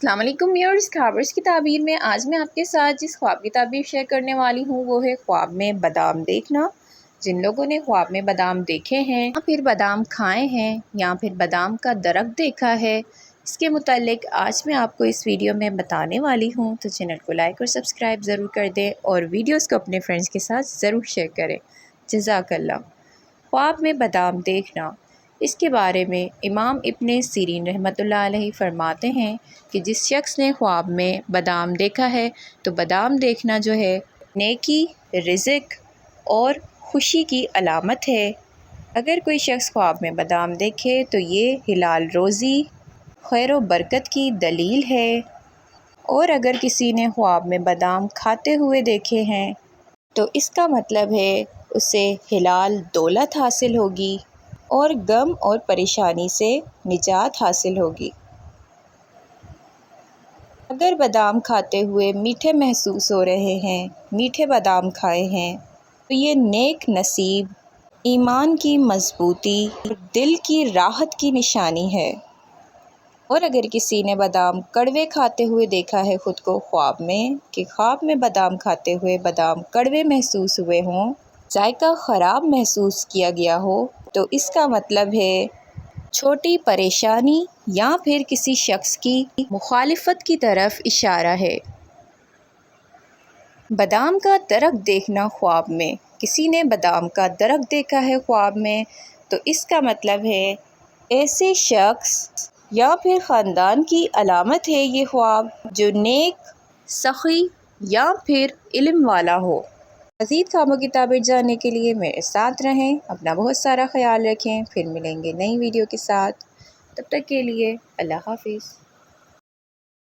अस्सलाम वालेकुम व्यूअर्स, ख्वाबर्स की ताबीर में आज मैं आपके साथ जिस ख्वाब की ताबीर शेयर करने वाली हूँ वो है ख्वाब में बादाम देखना। जिन लोगों ने ख्वाब में बादाम देखे हैं या फिर बादाम खाए हैं या फिर बादाम का दरख्त देखा है, इसके मुतालिक आज मैं आपको इस वीडियो में बताने वाली हूँ। तो चैनल को लाइक और सब्सक्राइब ज़रूर कर दें और वीडियोज़ को अपने फ्रेंड्स के साथ ज़रूर शेयर करें। जज़ाकल्लाह। ख्वाब में बादाम देखना, इसके बारे में इमाम इब्ने सीरीन रहमतुल्लाह अलैहि फरमाते हैं कि जिस शख्स ने ख्वाब में बादाम देखा है तो बादाम देखना जो है नेकी, रिज़्क और खुशी की अलामत है। अगर कोई शख्स ख्वाब में बादाम देखे तो ये हिलाल रोज़ी, खैर व बरकत की दलील है। और अगर किसी ने ख्वाब में बादाम खाते हुए देखे हैं तो इसका मतलब है उसे हिलाल दौलत हासिल होगी और गम और परेशानी से निजात हासिल होगी। अगर बादाम खाते हुए मीठे महसूस हो रहे हैं, मीठे बादाम खाए हैं, तो ये नेक नसीब, ईमान की मजबूती, दिल की राहत की निशानी है। और अगर किसी ने बादाम कड़वे खाते हुए देखा है ख़ुद को ख्वाब में कि ख्वाब में बादाम खाते हुए बादाम कड़वे महसूस हुए हों, जायका ख़राब महसूस किया गया हो, तो इसका मतलब है छोटी परेशानी या फिर किसी शख्स की मुखालिफत की तरफ इशारा है। बादाम का दरख्त देखना ख्वाब में, किसी ने बादाम का दरख्त देखा है ख्वाब में तो इसका मतलब है ऐसे शख्स या फिर ख़ानदान की अलामत है ये ख्वाब जो नेक, सखी या फिर इल्म वाला हो। मज़ीद ख्वाबों की ताबीर जानने के लिए मेरे साथ रहें। अपना बहुत सारा ख्याल रखें। फिर मिलेंगे नई वीडियो के साथ। तब तक के लिए अल्लाह हाफ़िज़।